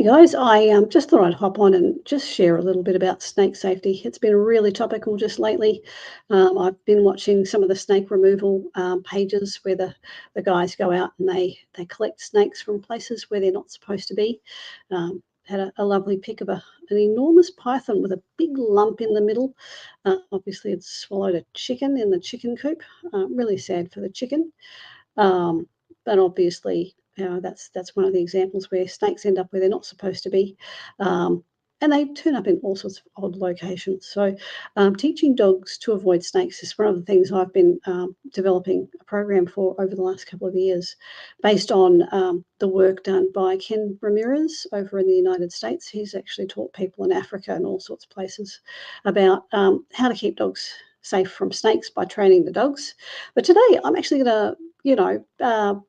Hey guys, I just thought I'd hop on and just share a little bit about snake safety. It's been really topical just lately. I've been watching some of the snake removal pages where the guys go out and they collect snakes from places where they're not supposed to be. Had a lovely pic of an enormous python with a big lump in the middle. Obviously, it's swallowed a chicken in the chicken coop. Really sad for the chicken. Um, but obviously, that's one of the examples where snakes end up where they're not supposed to be, um, and they turn up in all sorts of odd locations. So, teaching dogs to avoid snakes is one of the things I've been developing a program for over the last couple of years, based on the work done by Ken Ramirez over in the United States. He's actually taught people in Africa and all sorts of places about how to keep dogs safe from snakes by training the dogs. But today, I'm actually going to you know,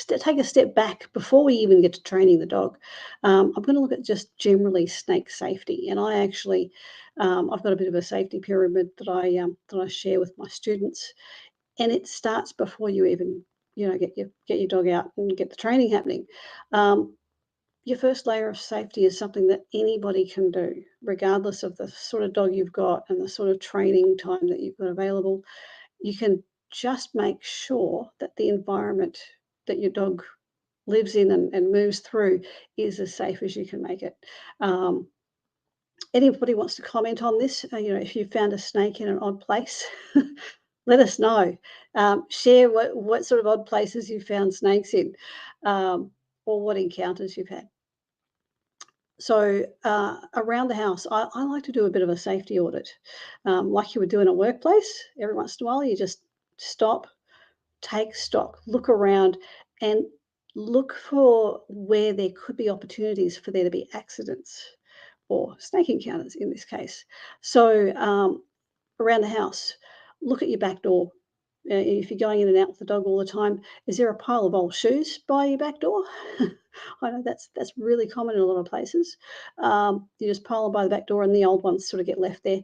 take a step back before we even get to training the dog. I'm going to look at just generally snake safety, and I actually, I've got a bit of a safety pyramid that I share with my students, and it starts before you even get your dog out and get the training happening. Your first layer of safety is something that anybody can do, regardless of the sort of dog you've got and the sort of training time that you've got available. You can just make sure that the environment that your dog lives in and moves through is as safe as you can make it. Um, Anybody wants to comment on this? If you found a snake in an odd place, let us know. Share what sort of odd places you found snakes in, um, or what encounters you've had. So around the house, I like to do a bit of a safety audit, like you would do in a workplace. Every once in a while, you just stop, take stock, look around, and look for where there could be opportunities for there to be accidents or snake encounters in this case. So around the house, look at your back door. If you're going in and out with the dog all the time, is there a pile of old shoes by your back door? I know that's really common in a lot of places. You just pile them by the back door, and the old ones sort of get left there.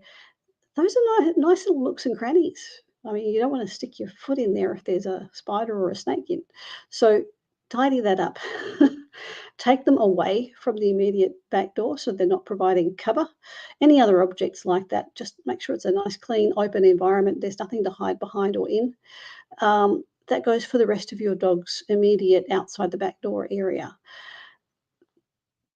Those are nice little nooks and crannies. I mean, you don't want to stick your foot in there if there's a spider or a snake in. So tidy that up. Take them away from the immediate back door so they're not providing cover. Any other objects like that, just make sure it's a nice, clean, open environment. There's nothing to hide behind or in. That goes for the rest of your dog's immediate outside the back door area.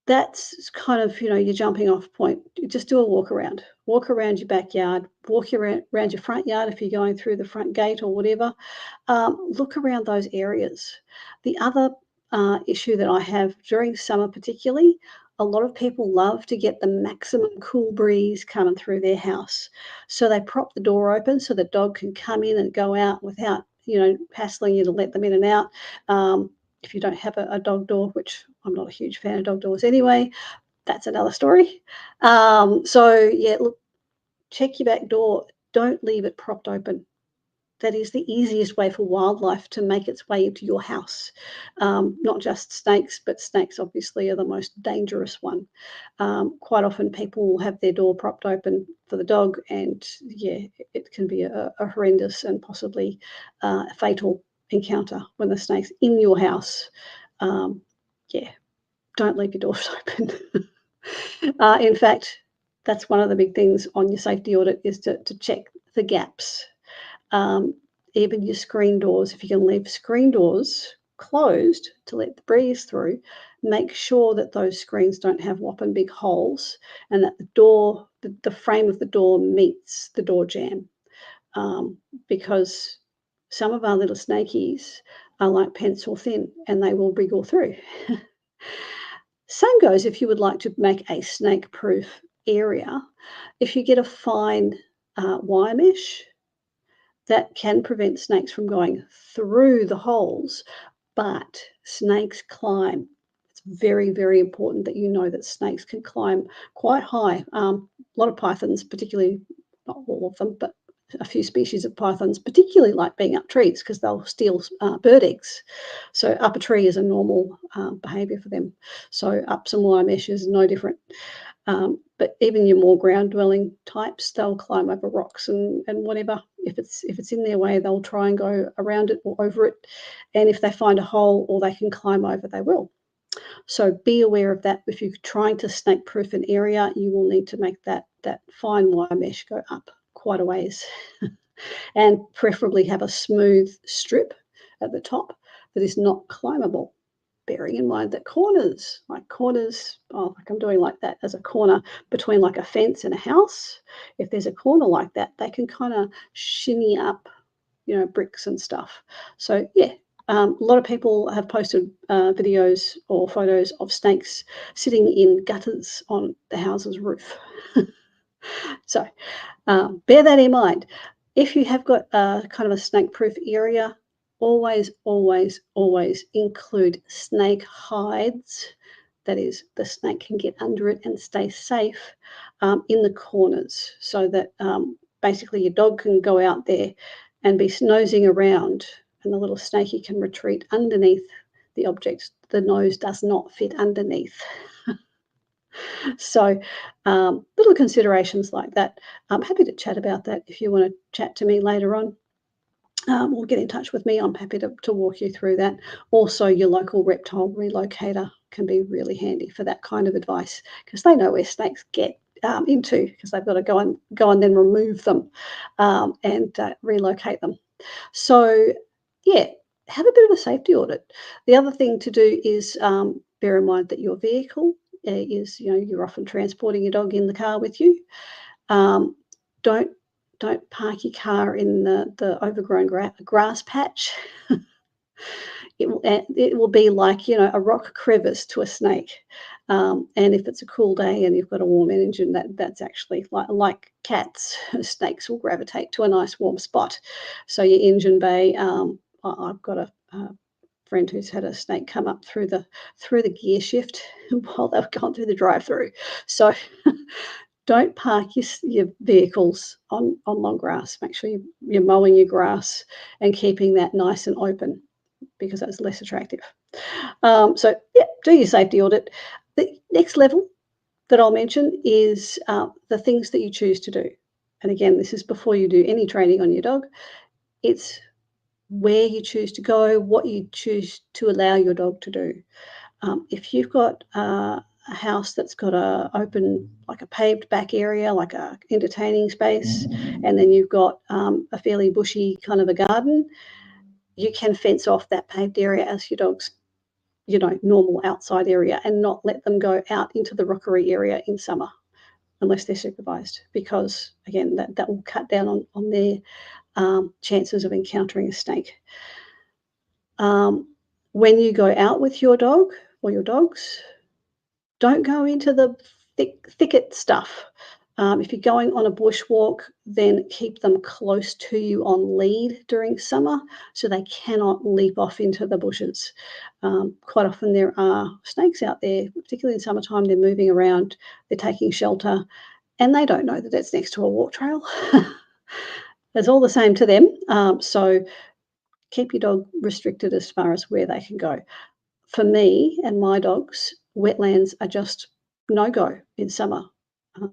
That's kind of, your jumping off point. You just do a walk around. Walk around your backyard, walk around your front yard if you're going through the front gate or whatever. Look around those areas. The other issue that I have during summer particularly, a lot of people love to get the maximum cool breeze coming through their house. So they prop the door open so the dog can come in and go out without, hassling you to let them in and out. If you don't have a dog door, which I'm not a huge fan of dog doors anyway, that's another story. So yeah, look, check your back door. Don't leave it propped open. That is the easiest way for wildlife to make its way into your house. Not just snakes, but snakes obviously are the most dangerous one. Quite often people will have their door propped open for the dog, and yeah, it can be a horrendous and possibly fatal encounter when the snake's in your house. Yeah, don't leave your doors open. In fact, that's one of the big things on your safety audit is to check the gaps. Um, Even your screen doors, if you can leave screen doors closed to let the breeze through, make sure that those screens don't have whopping big holes and that the frame of the door meets the door jamb. Because some of our little snakies are like pencil thin and they will wriggle through. Same goes if you would like to make a snake-proof area. If you get a fine wire mesh, that can prevent snakes from going through the holes, but snakes climb. It's very, very important that you know that snakes can climb quite high. A lot of pythons, particularly, not all of them, but a few species of pythons particularly like being up trees because they'll steal bird eggs. So up a tree is a normal behaviour for them. So up some wire mesh is no different. But even your more ground-dwelling types, they'll climb over rocks and whatever. If it's in their way, they'll try and go around it or over it. And if they find a hole or they can climb over, they will. So be aware of that. If you're trying to snake proof an area, you will need to make that fine wire mesh go up quite a ways and preferably have a smooth strip at the top that is not climbable. Bearing in mind that corners, like I'm doing like that as a corner between like a fence and a house, if there's a corner like that, they can kind of shimmy up, bricks and stuff. So yeah, a lot of people have posted videos or photos of snakes sitting in gutters on the house's roof. So bear that in mind. If you have got a kind of a snake-proof area, always, always, always include snake hides. That is, the snake can get under it and stay safe in the corners, so that basically your dog can go out there and be nosing around, and the little snaky can retreat underneath the objects the nose does not fit underneath. So little considerations like that. I'm happy to chat about that if you want to chat to me later on. Or get in touch with me. I'm happy to walk you through that. Also, your local reptile relocator can be really handy for that kind of advice, because they know where snakes get into, because they've got to go and then remove them and relocate them. So yeah, have a bit of a safety audit. The other thing to do is bear in mind that your vehicle is, you're often transporting your dog in the car with you. Don't park your car in the overgrown grass patch. It will be like, a rock crevice to a snake. And if it's a cool day and you've got a warm engine, that's actually like cats. Snakes will gravitate to a nice warm spot. So your engine bay, I've got a friend who's had a snake come up through the gear shift while they were going through the drive-through. So don't park your vehicles on long grass. Make sure you're mowing your grass and keeping that nice and open, because that's less attractive. So yeah, do your safety audit. The next level that I'll mention is the things that you choose to do. And again, this is before you do any training on your dog. It's where you choose to go, what you choose to allow your dog to do. If you've got a house that's got a open, like a paved back area, like a entertaining space, and then you've got a fairly bushy kind of a garden, you can fence off that paved area as your dog's, normal outside area, and not let them go out into the rockery area in summer unless they're supervised, because again, that will cut down on their chances of encountering a snake. When you go out with your dog or your dogs, don't go into the thicket stuff. If you're going on a bushwalk, then keep them close to you on lead during summer, so they cannot leap off into the bushes. Quite often there are snakes out there, particularly in summertime. They're moving around, they're taking shelter, and they don't know that it's next to a walk trail. It's all the same to them. So keep your dog restricted as far as where they can go. For me and my dogs, wetlands are just no-go in summer,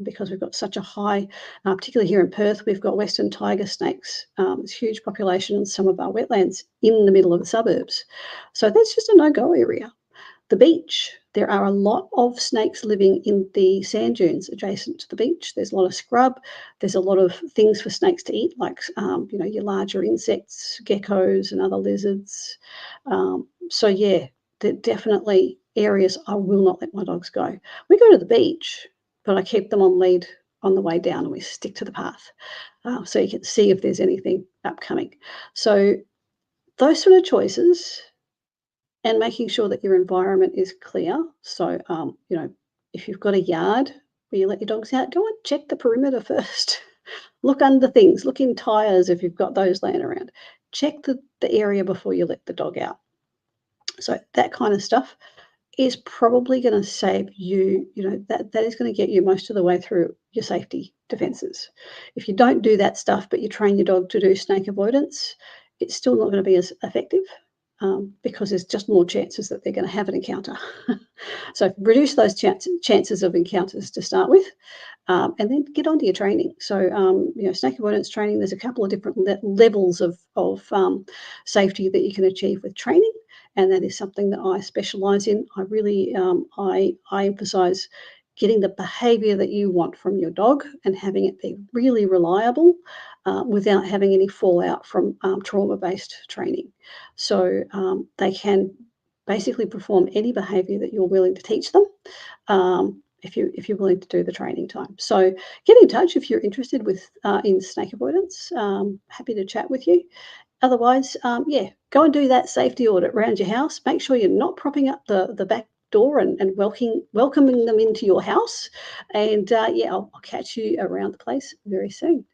because we've got such a high, particularly here in Perth, we've got western tiger snakes. There's a huge population in some of our wetlands in the middle of the suburbs. So that's just a no-go area. The beach, there are a lot of snakes living in the sand dunes adjacent to the beach. There's a lot of scrub. There's a lot of things for snakes to eat, like your larger insects, geckos and other lizards. So yeah, they're definitely areas I will not let my dogs go. We go to the beach, but I keep them on lead on the way down, and we stick to the path, so you can see if there's anything upcoming. So those sort of choices, and making sure that your environment is clear. So, if you've got a yard where you let your dogs out, go and check the perimeter first. Look under things, look in tyres if you've got those laying around. Check the area before you let the dog out. So that kind of stuff is probably going to save you, that is going to get you most of the way through your safety defences. If you don't do that stuff, but you train your dog to do snake avoidance, it's still not going to be as effective, because there's just more chances that they're going to have an encounter. So reduce those chances of encounters to start with, and then get on to your training. So, snake avoidance training, there's a couple of different levels of safety that you can achieve with training. and that is something that I specialise in. I really I emphasise getting the behaviour that you want from your dog and having it be really reliable without having any fallout from trauma-based training. So they can basically perform any behaviour that you're willing to teach them. If you're willing to do the training time. So get in touch if you're interested in snake avoidance. Happy to chat with you. Otherwise, yeah, go and do that safety audit around your house. Make sure you're not propping up the back door and welcoming them into your house. And yeah, I'll catch you around the place very soon.